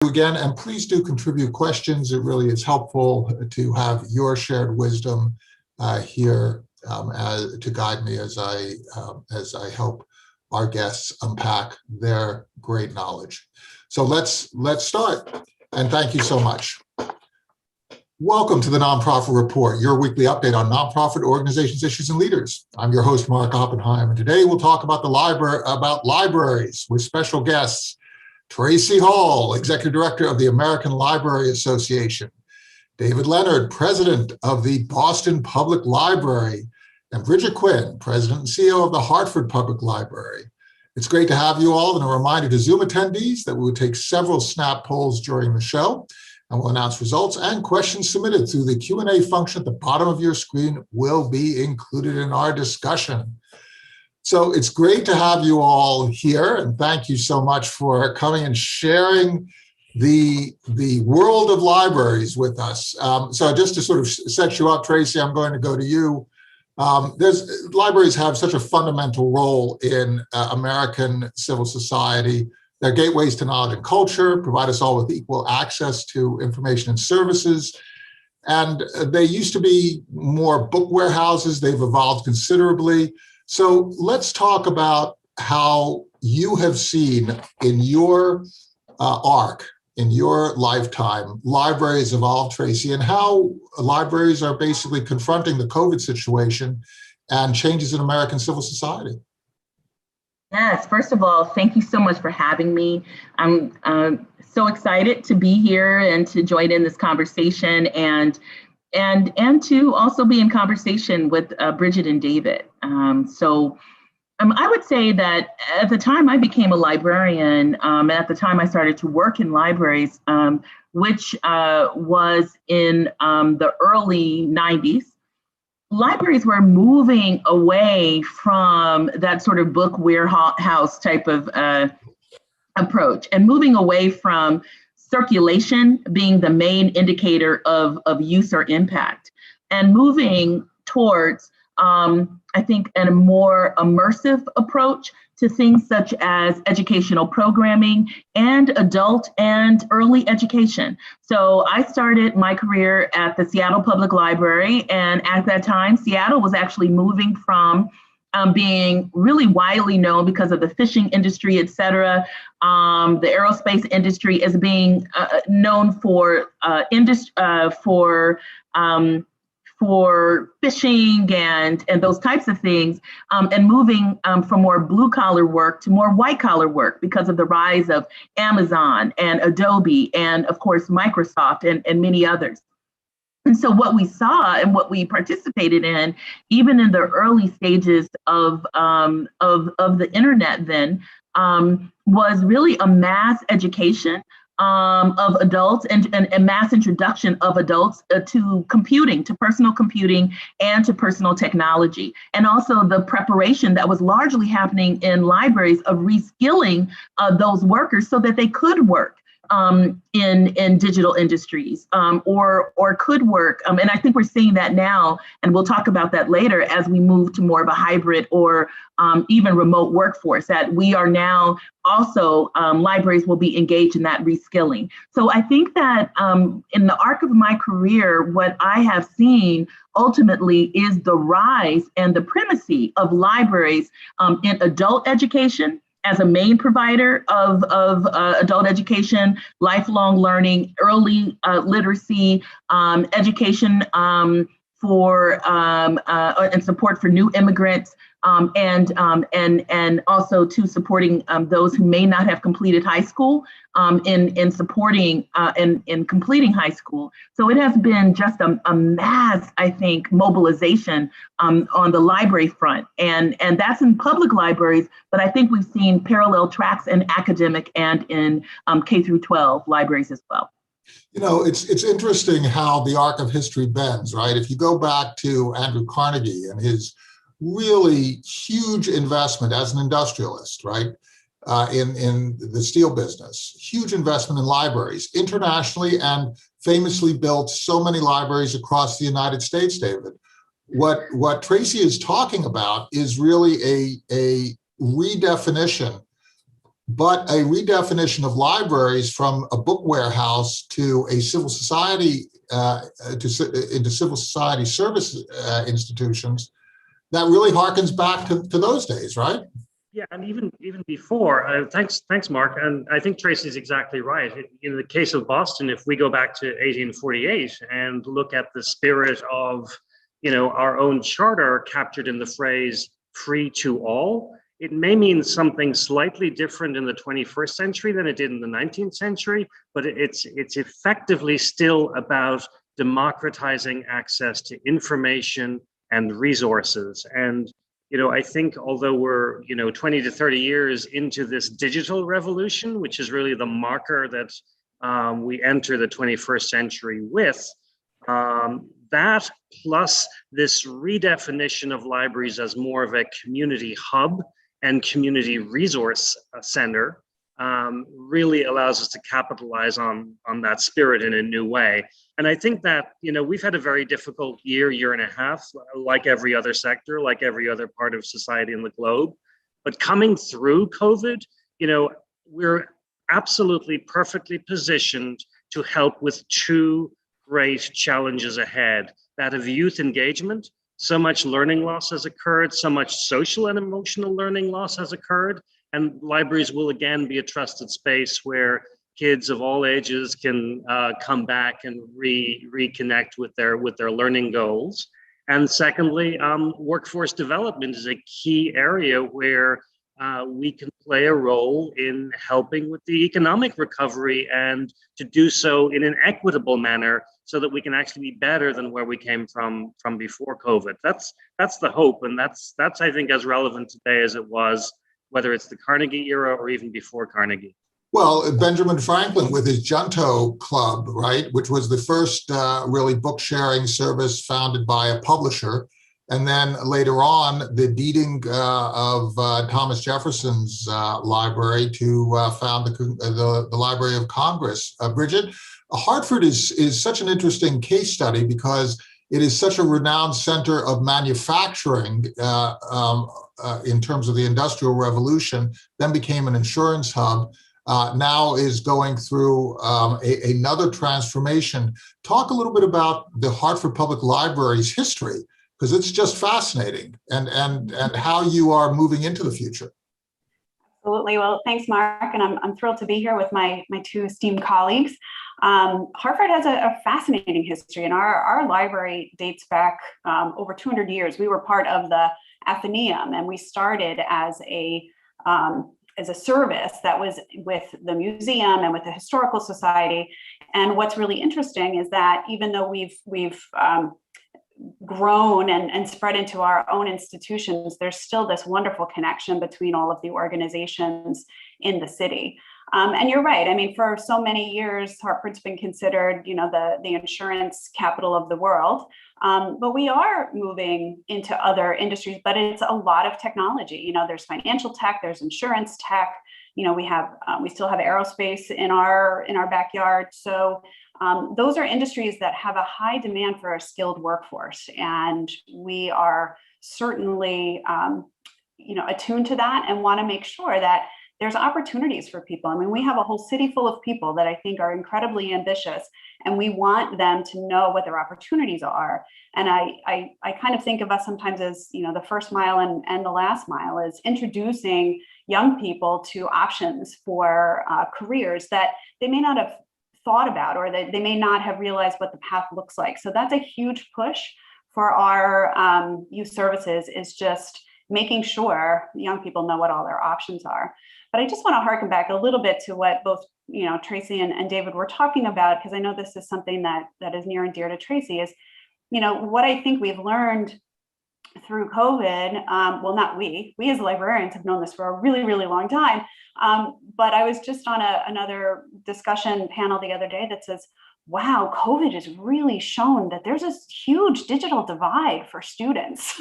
Again, and please do contribute questions. It really is helpful to have your shared wisdom here to guide me as I help our guests unpack their great knowledge. So let's start, and thank you so much. Welcome to the Nonprofit Report, your weekly update on nonprofit organizations, issues, and leaders. I'm your host, Mark Oppenheim, and today we'll talk about libraries with special guests, Tracie Hall, Executive Director of the American Library Association, David Leonard, President of the Boston Public Library, and Bridget Quinn, President and CEO of the Hartford Public Library. It's great to have you all, and a reminder to Zoom attendees that we will take several snap polls during the show, and we'll announce results and questions submitted through the Q&A function at the bottom of your screen will be included in our discussion. So it's great to have you all here, and thank you so much for coming and sharing the world of libraries with us. So just to sort of set you up, Tracie, I'm going to go to you. Libraries have such a fundamental role in American civil society. They're gateways to knowledge and culture, provide us all with equal access to information and services. And they used to be more book warehouses. They've evolved considerably. So let's talk about how you have seen in your arc, in your lifetime, libraries evolve, Tracie, and how libraries are basically confronting the COVID situation and changes in American civil society. Yes, first of all, thank you so much for having me. I'm so excited to be here and to join in this conversation and to also be in conversation with Bridget and David. I would say that at the time I became a librarian, at the time I started to work in libraries, which was in the early 90s, libraries were moving away from that sort of book warehouse type of approach and moving away from circulation being the main indicator of use or impact, and moving towards, I think, a more immersive approach to things such as educational programming and adult and early education. So I started my career at the Seattle Public Library, and at that time, Seattle was actually moving from being really widely known because of the fishing industry, et cetera, the aerospace industry, as being known for fishing and those types of things, and moving from more blue collar work to more white collar work because of the rise of Amazon and Adobe and of course Microsoft and many others. And so what we saw and what we participated in, even in the early stages of the internet then, was really a mass education of adults and mass introduction of adults to computing, to personal computing and to personal technology. And also the preparation that was largely happening in libraries of reskilling those workers so that they could work in digital industries or could work. And I think we're seeing that now, and we'll talk about that later as we move to more of a hybrid or even remote workforce, that we are now also, libraries will be engaged in that reskilling. So I think that in the arc of my career, what I have seen ultimately is the rise and the primacy of libraries in adult education, as a main provider of adult education, lifelong learning, early literacy, education for and support for new immigrants, and also to supporting those who may not have completed high school in supporting in completing high school. So it has been just a mass, I think, mobilization on the library front, and that's in public libraries. But I think we've seen parallel tracks in academic and in K through 12 libraries as well. You know, it's interesting how the arc of history bends, right? If you go back to Andrew Carnegie and his really huge investment as an industrialist, right, in the steel business, huge investment in libraries internationally, and famously built so many libraries across the United States, David. What Tracie is talking about is really a redefinition but a redefinition of libraries from a book warehouse to a civil society, into civil society service institutions, that really harkens back to those days, right? Yeah, and even before. Thanks, Mark. And I think Tracie's exactly right. In the case of Boston, if we go back to 1848 and look at the spirit of, our own charter captured in the phrase "free to all," it may mean something slightly different in the 21st century than it did in the 19th century, but it's effectively still about democratizing access to information and resources. And I think although we're 20 to 30 years into this digital revolution, which is really the marker that we enter the 21st century with, that plus this redefinition of libraries as more of a community hub and community resource center really allows us to capitalize on that spirit in a new way. And I think that, we've had a very difficult year and a half, like every other sector, like every other part of society in the globe. But coming through COVID, we're absolutely perfectly positioned to help with two great challenges ahead. That of youth engagement. So much learning loss has occurred, so much social and emotional learning loss has occurred. And libraries will again be a trusted space where kids of all ages can come back and reconnect with their learning goals. And secondly, workforce development is a key area where we can play a role in helping with the economic recovery, and to do so in an equitable manner so that we can actually be better than where we came from before COVID. That's the hope, and that's I think as relevant today as it was, whether it's the Carnegie era or even before Carnegie. Well, Benjamin Franklin with his Junto Club, right, which was the first really book sharing service founded by a publisher. And then later on, the deeding of Thomas Jefferson's library to found the Library of Congress. Bridget, Hartford is such an interesting case study because it is such a renowned center of manufacturing in terms of the Industrial Revolution, then became an insurance hub, now is going through another transformation. Talk a little bit about the Hartford Public Library's history, because it's just fascinating, and how you are moving into the future. Absolutely. Well, thanks, Mark. And I'm thrilled to be here with my two esteemed colleagues. Hartford has a fascinating history, and our library dates back over 200 years. We were part of the Athenaeum, and we started as a service that was with the museum and with the Historical Society. And what's really interesting is that even though we've grown and spread into our own institutions, there's still this wonderful connection between all of the organizations in the city. And you're right. I mean, for so many years, Hartford's been considered, the insurance capital of the world. But we are moving into other industries, but it's a lot of technology. There's financial tech, there's insurance tech. We still have aerospace in our backyard. So those are industries that have a high demand for a skilled workforce, and we are certainly, attuned to that and want to make sure that there's opportunities for people. I mean, we have a whole city full of people that I think are incredibly ambitious, and we want them to know what their opportunities are. And I kind of think of us sometimes as, the first mile and the last mile, is introducing young people to options for careers that they may not have thought about, or that they may not have realized what the path looks like. So that's a huge push for our youth services, is just making sure young people know what all their options are. But I just want to harken back a little bit to what both Tracie and David were talking about, because I know this is something that is near and dear to Tracie, is what I think we've learned through COVID. Well, not we as librarians have known this for a really, really long time. But I was just on another discussion panel the other day that says, wow, COVID has really shown that there's this huge digital divide for students.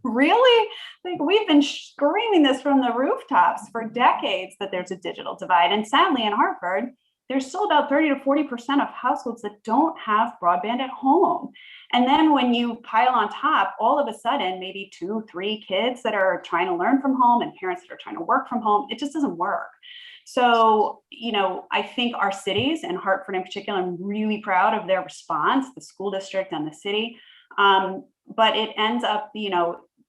Really? Like, we've been screaming this from the rooftops for decades, that there's a digital divide. And sadly, in Hartford, there's still about 30 to 40% of households that don't have broadband at home. And then when you pile on top, all of a sudden, maybe 2, 3 kids that are trying to learn from home and parents that are trying to work from home, it just doesn't work. So, I think our cities, and Hartford in particular, I'm really proud of their response, the school district and the city. But it ends up,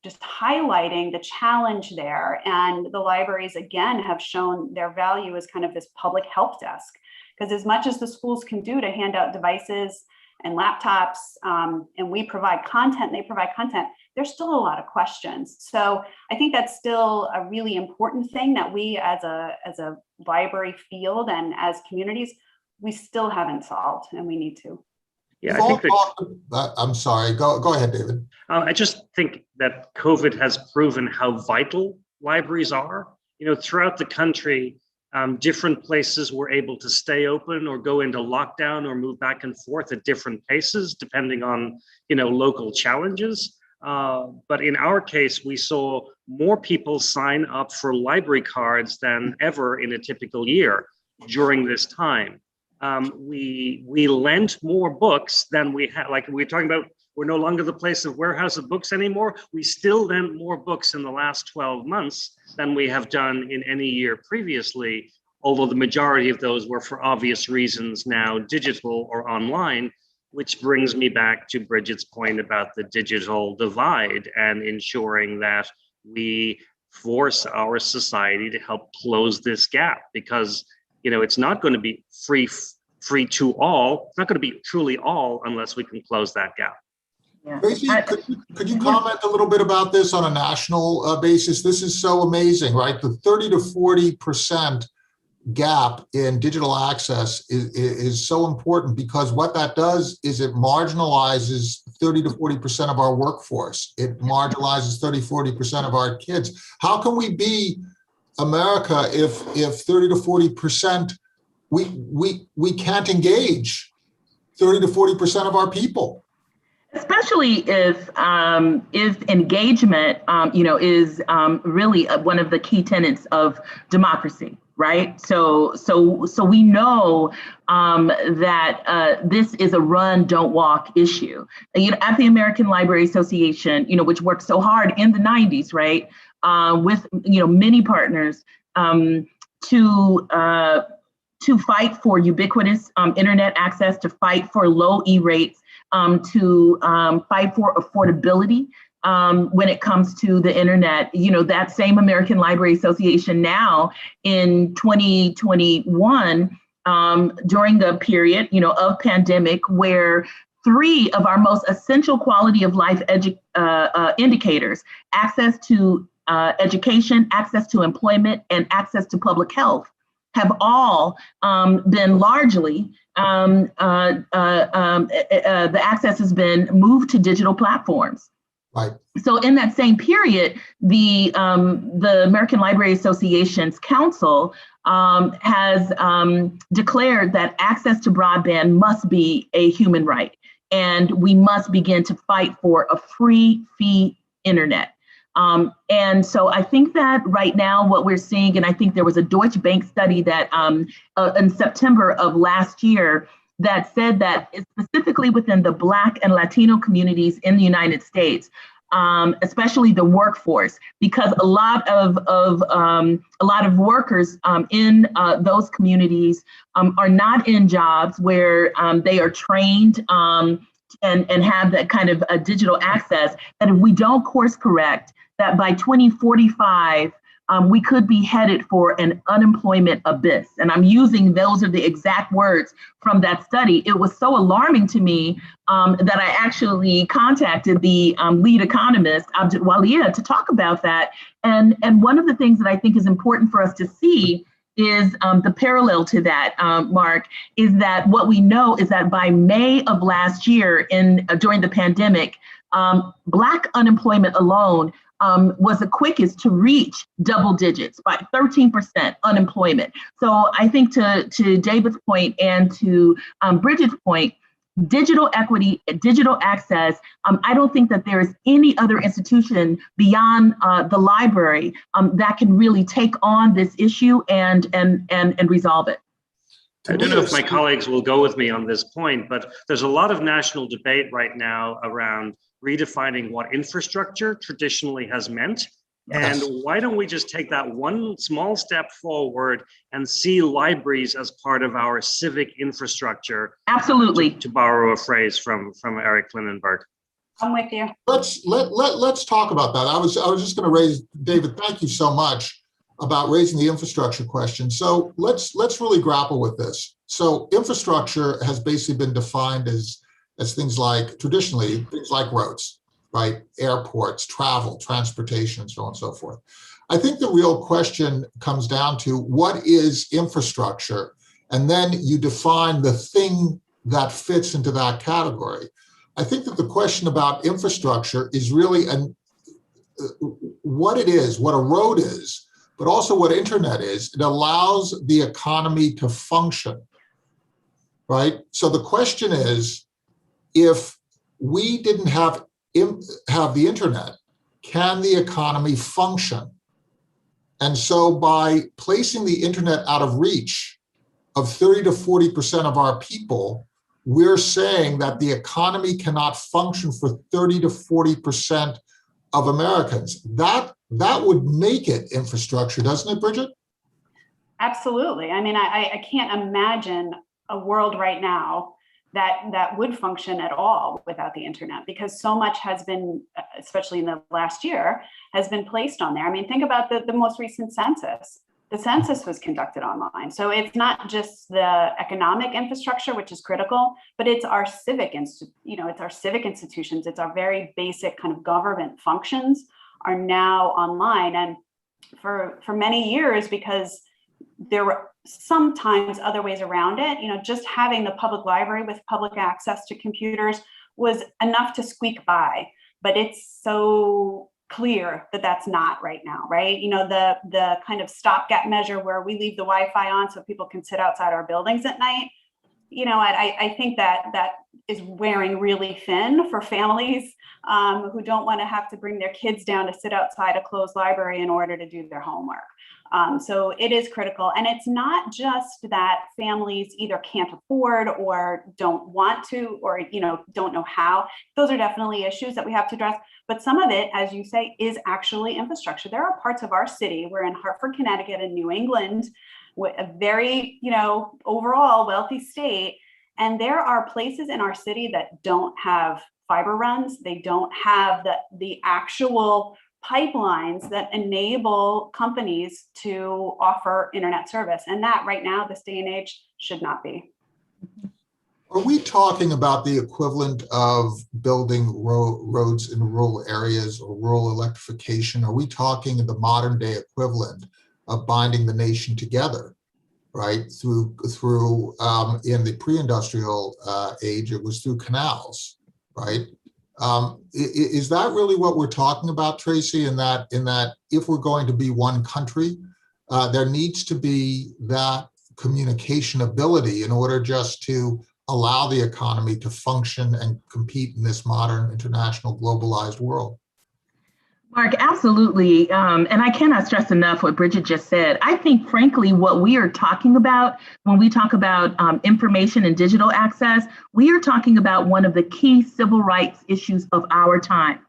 just highlighting the challenge there. And the libraries, again, have shown their value as kind of this public help desk. Because as much as the schools can do to hand out devices and laptops, and we provide content, they provide content, there's still a lot of questions. So I think that's still a really important thing that we as a library field and as communities, we still haven't solved, and we need to. Yeah, I think I'm sorry, go ahead, David. I just think that COVID has proven how vital libraries are. Throughout the country, different places were able to stay open or go into lockdown or move back and forth at different paces, depending on, local challenges. But in our case, we saw more people sign up for library cards than ever in a typical year during this time. We lent more books than we had. Like we were talking about, we're no longer the place of warehouse of books anymore. We still lent more books in the last 12 months than we have done in any year previously, although the majority of those were, for obvious reasons, now digital or online, which brings me back to Bridget's point about the digital divide and ensuring that we force our society to help close this gap, because it's not going to be free to all. It's not going to be truly all unless we can close that gap. Yeah. Tracie, could you comment a little bit about this on a national basis? This is so amazing, right? The 30 to 40% gap in digital access is so important, because what that does is it marginalizes 30 to 40% of our workforce. It marginalizes 30, 40% of our kids. How can we be America if 30 to 40% we can't engage 30 to 40% of our people? Especially if engagement, is really one of the key tenets of democracy, right? So we know that this is a run, don't walk issue. At the American Library Association, which worked so hard in the 90s, right, with many partners to fight for ubiquitous internet access, to fight for low E-rates, to fight for affordability when it comes to the internet. That same American Library Association now in 2021, during the period, of pandemic, where 3 of our most essential quality of life indicators, access to education, access to employment, and access to public health, have all been largely, the access has been moved to digital platforms. Right. So in that same period, the American Library Association's council has declared that access to broadband must be a human right, and we must begin to fight for a free fee internet. And so I think that right now what we're seeing, and I think there was a Deutsche Bank study that in September of last year that said that specifically within the Black and Latino communities in the United States, especially the workforce, because a lot of workers in those communities are not in jobs where they are trained and have that kind of digital access, that if we don't course correct, that by 2045, we could be headed for an unemployment abyss. And I'm using those are the exact words from that study. It was so alarming to me that I actually contacted the lead economist, Abdul Walia, to talk about that. And one of the things that I think is important for us to see is the parallel to that, Mark, is that what we know is that by May of last year, during the pandemic, Black unemployment alone was the quickest to reach double digits by 13% unemployment. So I think to David's point and to Bridget's point, digital equity, digital access, I don't think that there is any other institution beyond the library that can really take on this issue and resolve it. I don't know if my colleagues will go with me on this point, but there's a lot of national debate right now around redefining what infrastructure traditionally has meant. Yes. And why don't we just take that one small step forward and see libraries as part of our civic infrastructure? Absolutely. To borrow a phrase from Eric Klinenberg. I'm with you. Let's talk about that. I was just going to raise, David, thank you so much about raising the infrastructure question. So let's really grapple with this. So infrastructure has basically been defined as things like, traditionally, things like roads, right? Airports, travel, transportation, and so on and so forth. I think the real question comes down to what is infrastructure? And then you define the thing that fits into that category. I think that the question about infrastructure is really what it is, what a road is, but also what internet is. It allows the economy to function, right? So the question is, if we didn't have the internet, can the economy function? And so by placing the internet out of reach of 30 to 40% of our people, we're saying that the economy cannot function for 30 to 40% of Americans. That would make it infrastructure, doesn't it, Bridget? Absolutely. I mean, I can't imagine a world right now that would function at all without the internet, because so much has been, especially in the last year, has been placed on there. I mean, think about the most recent census. The census was conducted online. So it's not just the economic infrastructure, which is critical, but it's our civic institutions. It's our very basic kind of government functions are now online. And for many years, because there were sometimes other ways around it, just having the public library with public access to computers was enough to squeak by. But it's so clear that that's not right now, right? The kind of stopgap measure where we leave the Wi-Fi on so people can sit outside our buildings at night, I think that is wearing really thin for families who don't want to have to bring their kids down to sit outside a closed library in order to do their homework. So it is critical. And it's not just that families either can't afford or don't want to, or, don't know how. Those are definitely issues that we have to address. But some of it, as you say, is actually infrastructure. There are parts of our city, we're in Hartford, Connecticut, and New England, a very, overall wealthy state. And there are places in our city that don't have fiber runs. They don't have the actual pipelines that enable companies to offer internet service. And that right now, this day and age, should not be. Are we talking about the equivalent of building roads in rural areas or rural electrification? Are we talking the modern day equivalent of binding the nation together, right? Through in the pre-industrial age, it was through canals, right? Is that really what we're talking about, Tracie? In that if we're going to be one country, there needs to be that communication ability in order just to allow the economy to function and compete in this modern, international, globalized world. Mark, absolutely. And I cannot stress enough what Bridget just said. I think, frankly, what we are talking about when we talk about information and digital access, we are talking about one of the key civil rights issues of our time.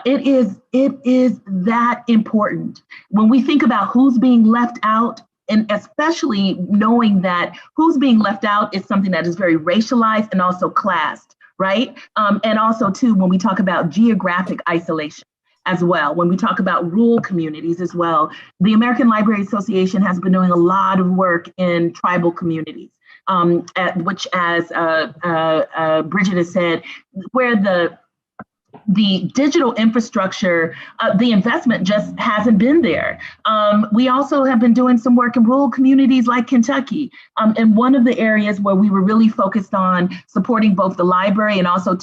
It is that important. When we think about who's being left out, and especially knowing that who's being left out is something that is very racialized and also classed, right? And also, too, when we talk about geographic isolation as well, when we talk about rural communities as well, the American Library Association has been doing a lot of work in tribal communities, which, as Bridget has said, where the digital infrastructure, the investment just hasn't been there. We also have been doing some work in rural communities like Kentucky. And one of the areas where we were really focused on supporting both the library and also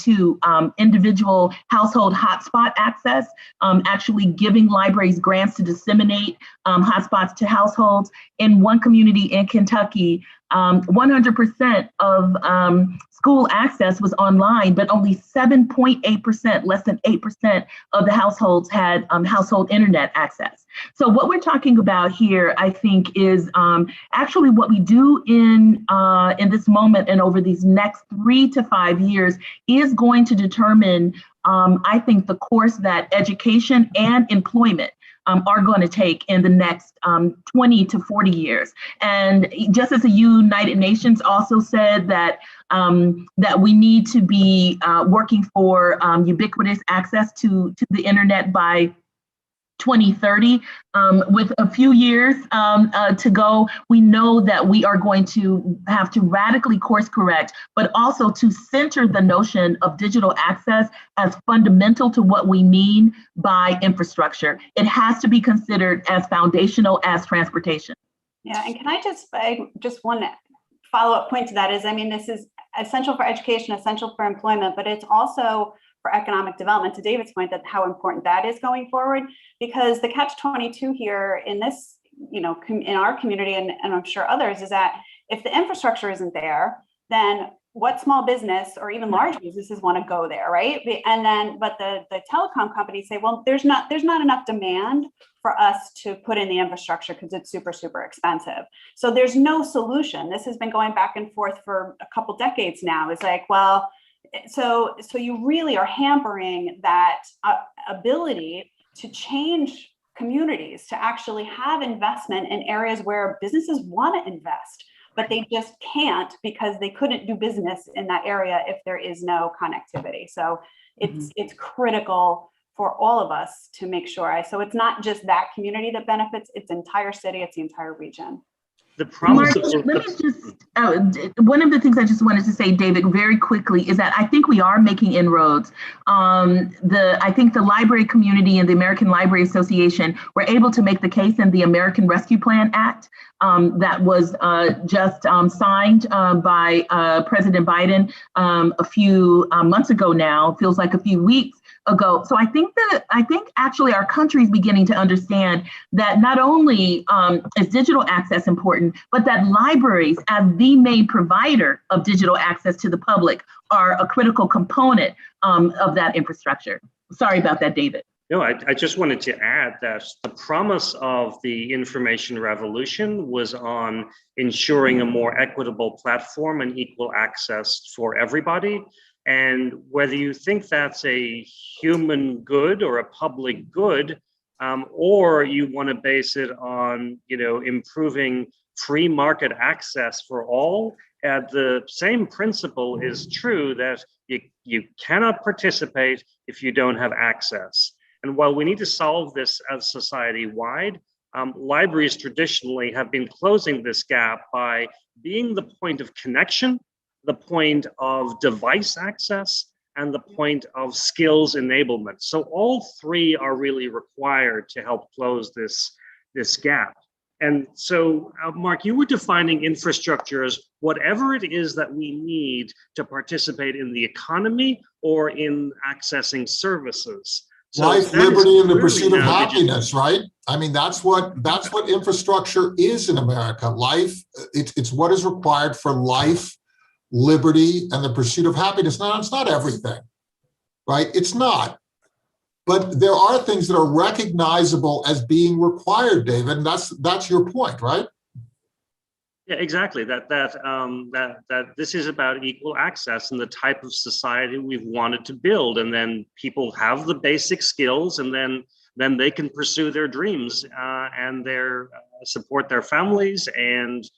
individual household hotspot access, actually giving libraries grants to disseminate hotspots to households. In one community in Kentucky, 100% of school access was online, but only 7.8%, less than 8% of the households had household internet access. So what we're talking about here, I think, is actually what we do in this moment and over these next 3 to 5 years is going to determine, I think, the course that education and employment are going to take in the next 20 to 40 years. And just as the United Nations also said that that we need to be working for ubiquitous access to the internet by 2030, with a few years to go, we know that we are going to have to radically course correct, but also to center the notion of digital access as fundamental to what we mean by infrastructure. It has to be considered as foundational as transportation. Yeah, and can I just one follow-up point to that is, I mean, this is essential for education, essential for employment, but it's also for economic development, to David's point, that how important that is going forward, because the catch-22 here in this, in our community and I'm sure others, is that if the infrastructure isn't there, then what small business or even large businesses want to go there, right? And then, but the telecom companies say, well, there's not enough demand for us to put in the infrastructure because it's super, super expensive. So there's no solution. This has been going back and forth for a couple decades now. It's like, well, so you really are hampering that ability to change communities, to actually have investment in areas where businesses want to invest, but they just can't because they couldn't do business in that area if there is no connectivity. So it's critical for all of us to make sure. So it's not just that community that benefits, it's the entire city, it's the entire region. The promise Mark, let me just, one of the things I just wanted to say, David, very quickly, is that I think we are making inroads. I think the library community and the American Library Association were able to make the case in the American Rescue Plan Act that was just signed by President Biden a few months ago now, feels like a few weeks ago. So I think actually our country is beginning to understand that not only is digital access important, but that libraries as the main provider of digital access to the public are a critical component of that infrastructure. Sorry about that, David. No, I just wanted to add that the promise of the information revolution was on ensuring a more equitable platform and equal access for everybody. And whether you think that's a human good or a public good, or you want to base it on, improving free market access for all, the same principle is true that you cannot participate if you don't have access. And while we need to solve this as society-wide, libraries traditionally have been closing this gap by being the point of connection, the point of device access, and the point of skills enablement. So all three are really required to help close this gap. And so, Mark, you were defining infrastructure as whatever it is that we need to participate in the economy or in accessing services. So life, liberty, and the pursuit of happiness, right? I mean, that's what infrastructure is in America. Life, it's what is required for life, liberty, and the pursuit of happiness. Now, it's not everything, right? It's not. But there are things that are recognizable as being required, David, and that's your point, right? Yeah, exactly. That this is about equal access and the type of society we've wanted to build, and then people have the basic skills, and then they can pursue their dreams and support their families and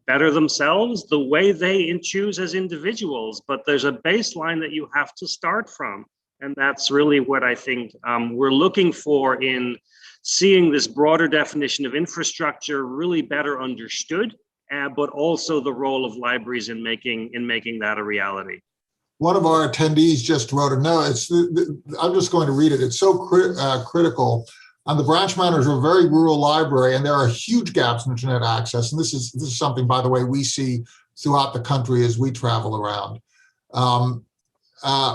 better themselves the way they choose as individuals. But there's a baseline that you have to start from. And that's really what I think we're looking for in seeing this broader definition of infrastructure really better understood, but also the role of libraries in making that a reality. One of our attendees just wrote a note. I'm just going to read it. It's so critical. The branch managers are a very rural library, and there are huge gaps in internet access. And this is something, by the way, we see throughout the country as we travel around.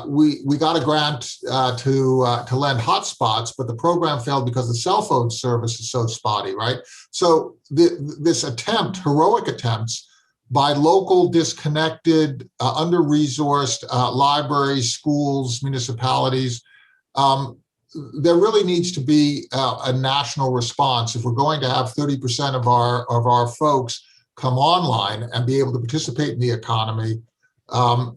We got a grant to lend hotspots, but the program failed because the cell phone service is so spotty, right? So this heroic attempts by local, disconnected, under-resourced libraries, schools, municipalities. There really needs to be a national response. If we're going to have 30% of our folks come online and be able to participate in the economy,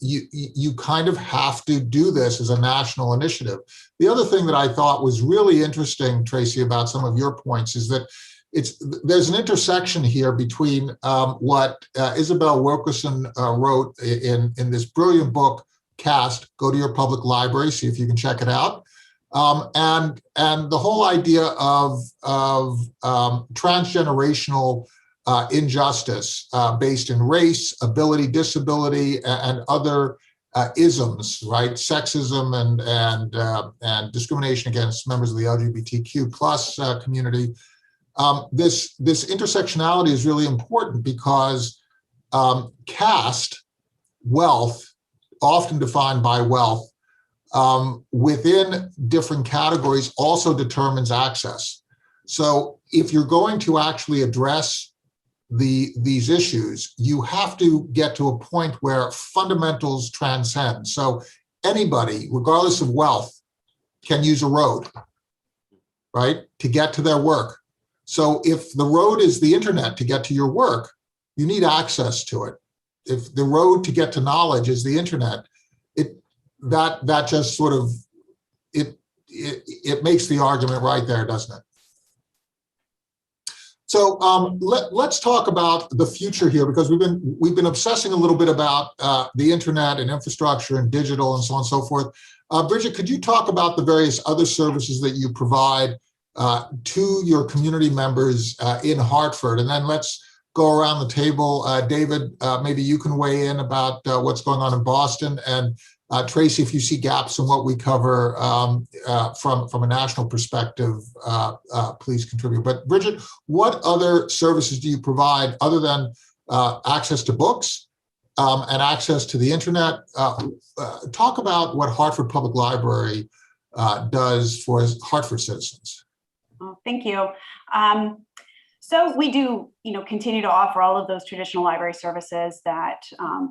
you kind of have to do this as a national initiative. The other thing that I thought was really interesting, Tracie, about some of your points is that there's an intersection here between what Isabel Wilkerson wrote in this brilliant book, Cast, Go to Your Public Library, see if you can check it out. And the whole idea of transgenerational injustice based in race, ability, disability, and other isms, right? Sexism and discrimination against members of the LGBTQ plus community. This intersectionality is really important because caste, wealth, often defined by wealth, within different categories also determines access. So if you're going to actually address these issues, you have to get to a point where fundamentals transcend. So anybody, regardless of wealth, can use a road, right, to get to their work. So if the road is the internet to get to your work, you need access to it. If the road to get to knowledge is the internet, that just sort of, it makes the argument right there, doesn't it? So let's talk about the future here, because we've been obsessing a little bit about the internet and infrastructure and digital and so on and so forth. Bridget, could you talk about the various other services that you provide to your community members in Hartford? And then let's go around the table. David, maybe you can weigh in about what's going on in Boston, and Tracie, if you see gaps in what we cover from a national perspective, please contribute. But Bridget, what other services do you provide other than access to books and access to the internet? Talk about what Hartford Public Library does for Hartford citizens. Oh, thank you. So we do, continue to offer all of those traditional library services that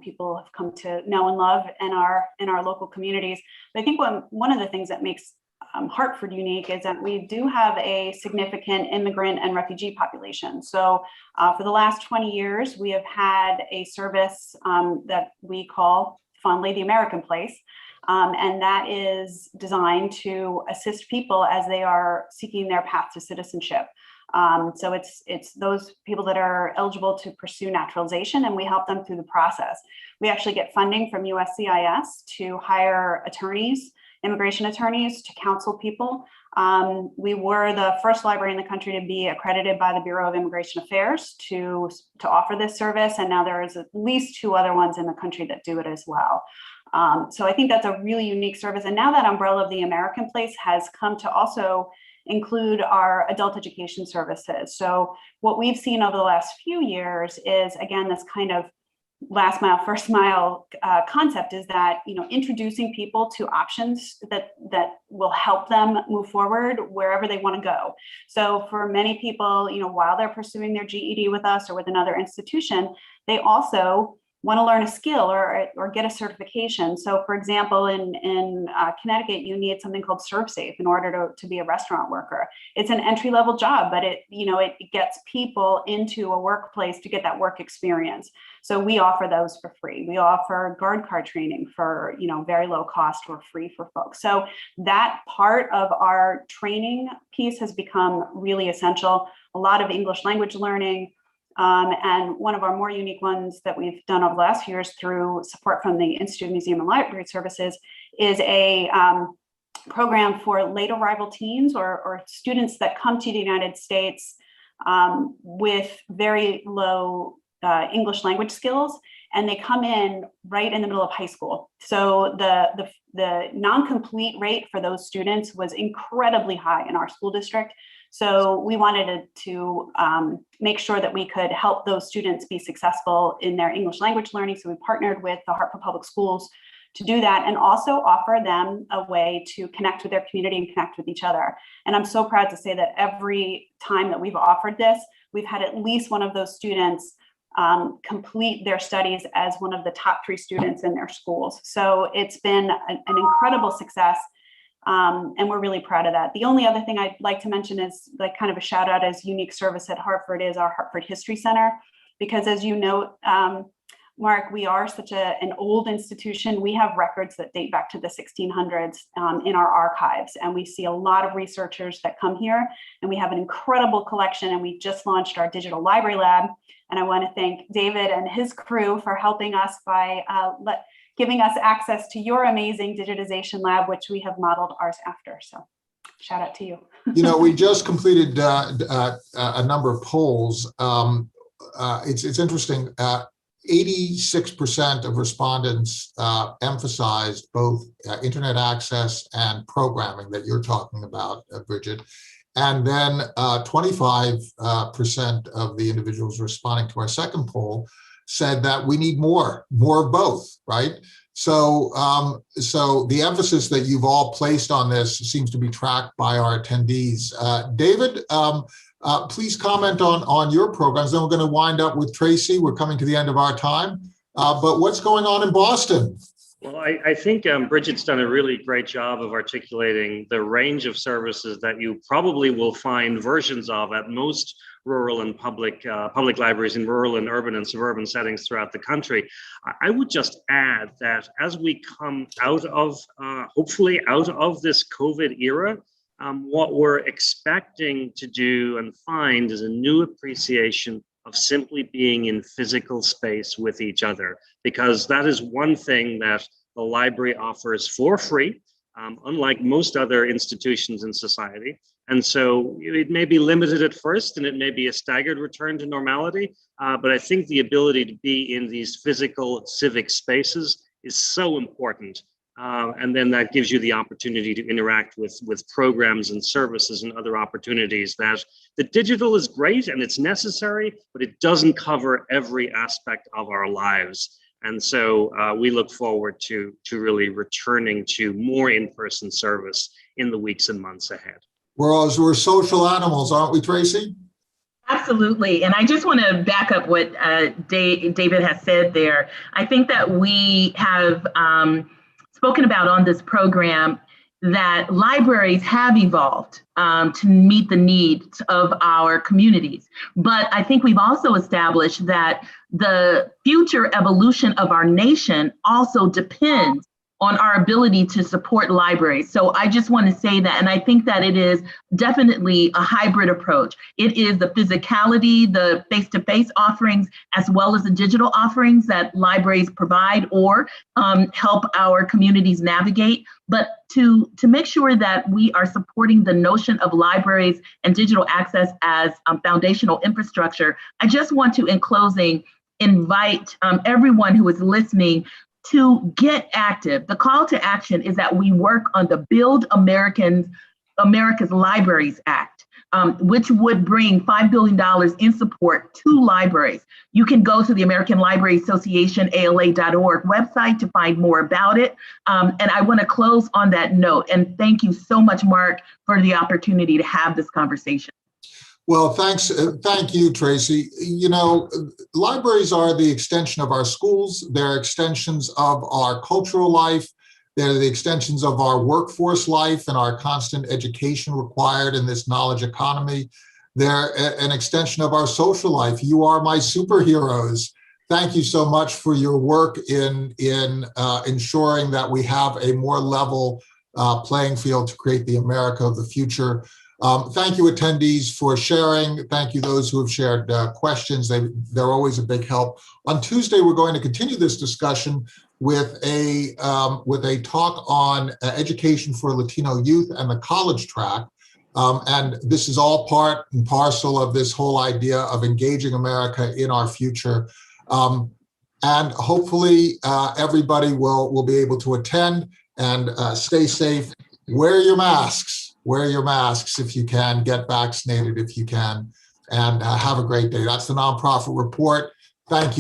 people have come to know and love in our local communities. But I think one of the things that makes Hartford unique is that we do have a significant immigrant and refugee population. So for the last 20 years, we have had a service that we call fondly the American Place. And that is designed to assist people as they are seeking their path to citizenship. So it's those people that are eligible to pursue naturalization, and we help them through the process. We actually get funding from USCIS to hire attorneys, immigration attorneys, to counsel people. We were the first library in the country to be accredited by the Bureau of Immigration Affairs to offer this service, and now there is at least 2 other ones in the country that do it as well. So I think that's a really unique service. And now that umbrella of the American Place has come to also include our adult education services. So what we've seen over the last few years is, again, this kind of last mile, first mile concept is that, introducing people to options that will help them move forward wherever they want to go. So for many people, while they're pursuing their GED with us or with another institution, they also want to learn a skill or get a certification. So for example, in Connecticut, you need something called ServSafe in order to be a restaurant worker. It's an entry-level job, but it gets people into a workplace to get that work experience. So we offer those for free. We offer guard car training for very low cost or free for folks. So that part of our training piece has become really essential. A lot of English language learning. And one of our more unique ones that we've done over the last few years through support from the Institute of Museum and Library Services is a program for late arrival teens or students that come to the United States with very low English language skills, and they come in right in the middle of high school. So the non-complete rate for those students was incredibly high in our school district. So we wanted to make sure that we could help those students be successful in their English language learning. So we partnered with the Hartford Public Schools to do that, and also offer them a way to connect with their community and connect with each other. And I'm so proud to say that every time that we've offered this, we've had at least one of those students complete their studies as one of the top 3 students in their schools. So it's been an incredible success. And we're really proud of that. The only other thing I'd like to mention is like kind of a shout out as unique service at Hartford is our Hartford History Center, because as you note, Mark, we are such an old institution. We have records that date back to the 1600s in our archives, and we see a lot of researchers that come here, and we have an incredible collection, and we just launched our digital library lab. And I want to thank David and his crew for helping us by giving us access to your amazing digitization lab, which we have modeled ours after. So shout out to you. You know, we just completed a number of polls. It's interesting. 86% of respondents emphasized both internet access and programming that you're talking about, Bridget. And then 25% of the individuals responding to our second poll said that we need more of both, right? So, so the emphasis that you've all placed on this seems to be tracked by our attendees. David, please comment on your programs. Then we're going to wind up with Tracie. We're coming to the end of our time. But what's going on in Boston? Well, I think Bridget's done a really great job of articulating the range of services that you probably will find versions of at most rural and public libraries in rural and urban and suburban settings throughout the country. I would just add that as we come out of, hopefully out of this COVID era, what we're expecting to do and find is a new appreciation of simply being in physical space with each other, because that is one thing that the library offers for free, unlike most other institutions in society. And so it may be limited at first, and it may be a staggered return to normality, but I think the ability to be in these physical civic spaces is so important. And then that gives you the opportunity to interact with programs and services and other opportunities. That the digital is great and it's necessary, but it doesn't cover every aspect of our lives. And so we look forward to really returning to more in-person service in the weeks and months ahead. We're social animals, aren't we, Tracie? Absolutely. And I just want to back up what David has said there. I think that we have spoken about on this program that libraries have evolved to meet the needs of our communities. But I think we've also established that the future evolution of our nation also depends on our ability to support libraries. So I just want to say that, and I think that it is definitely a hybrid approach. It is the physicality, the face-to-face offerings, as well as the digital offerings that libraries provide or help our communities navigate. But to make sure that we are supporting the notion of libraries and digital access as foundational infrastructure, I just want to, in closing, invite everyone who is listening to get active. The call to action is that we work on the Build America's Libraries Act, which would bring $5 billion in support to libraries. You can go to the American Library Association, ALA.org website to find more about it. And I want to close on that note. And thank you so much, Mark, for the opportunity to have this conversation. Well, thanks. Thank you, Tracie. You know, libraries are the extension of our schools. They're extensions of our cultural life. They're the extensions of our workforce life and our constant education required in this knowledge economy. They're an extension of our social life. You are my superheroes. Thank you so much for your work in ensuring that we have a more level playing field to create the America of the future. Thank you, attendees, for sharing. Thank you, those who have shared questions. They're always a big help. On Tuesday, we're going to continue this discussion with a talk on education for Latino youth and the college track. And this is all part and parcel of this whole idea of engaging America in our future. And hopefully, everybody will be able to attend and stay safe. Wear your masks. Wear your masks if you can, get vaccinated if you can, and have a great day. That's the Nonprofit Report. Thank you.